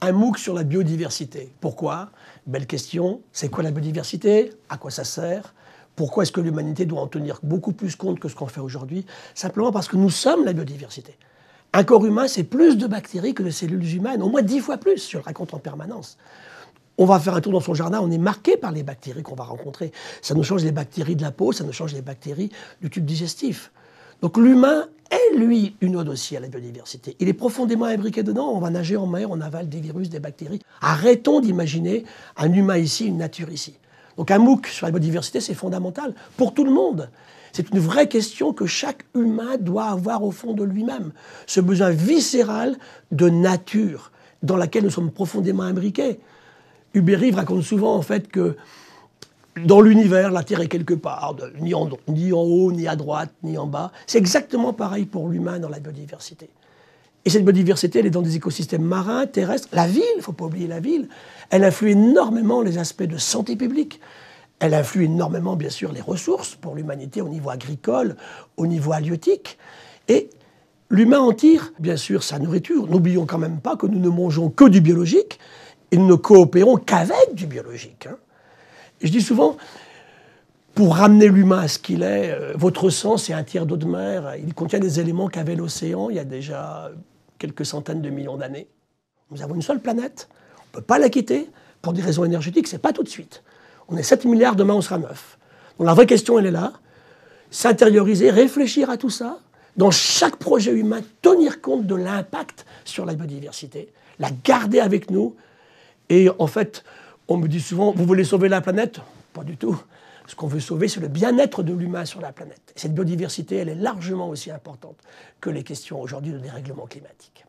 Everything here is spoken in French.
un MOOC sur la biodiversité. Pourquoi? Belle question. C'est quoi la biodiversité? À quoi ça sert? Pourquoi est-ce que l'humanité doit en tenir beaucoup plus compte que ce qu'on fait aujourd'hui? Simplement parce que nous sommes la biodiversité. Un corps humain, c'est plus de bactéries que de cellules humaines, au moins 10 fois plus, je le raconte en permanence. On va faire un tour dans son jardin, on est marqué par les bactéries qu'on va rencontrer. Ça nous change les bactéries de la peau, ça nous change les bactéries du tube digestif. Donc l'humain est, lui, une ode aussi à la biodiversité. Il est profondément imbriqué dedans, on va nager en mer, on avale des virus, des bactéries. Arrêtons d'imaginer un humain ici, une nature ici. Donc un MOOC sur la biodiversité, c'est fondamental pour tout le monde. C'est une vraie question que chaque humain doit avoir au fond de lui-même. Ce besoin viscéral de nature dans laquelle nous sommes profondément imbriqués. Hubert Reeves raconte souvent en fait que dans l'univers, la Terre est quelque part, ni en haut, ni à droite, ni en bas. C'est exactement pareil pour l'humain dans la biodiversité. Et cette biodiversité, elle est dans des écosystèmes marins, terrestres. La ville, il ne faut pas oublier la ville, elle influe énormément les aspects de santé publique. Elle influe énormément, bien sûr, les ressources pour l'humanité au niveau agricole, au niveau halieutique. Et l'humain en tire, bien sûr, sa nourriture. N'oublions quand même pas que nous ne mangeons que du biologique et nous ne coopérons qu'avec du biologique. Et je dis souvent, pour ramener l'humain à ce qu'il est, votre sang, c'est un tiers d'eau de mer. Il contient des éléments qu'avait l'océan il y a déjà quelques centaines de millions d'années. Nous avons une seule planète. On ne peut pas la quitter pour des raisons énergétiques. Ce n'est pas tout de suite. On est 7 milliards, demain on sera 9. Donc la vraie question, elle est là. S'intérioriser, réfléchir à tout ça. Dans chaque projet humain, tenir compte de l'impact sur la biodiversité. La garder avec nous. Et en fait, on me dit souvent, vous voulez sauver la planète? Pas du tout. Ce qu'on veut sauver, c'est le bien-être de l'humain sur la planète. Et cette biodiversité, elle est largement aussi importante que les questions aujourd'hui de dérèglement climatique.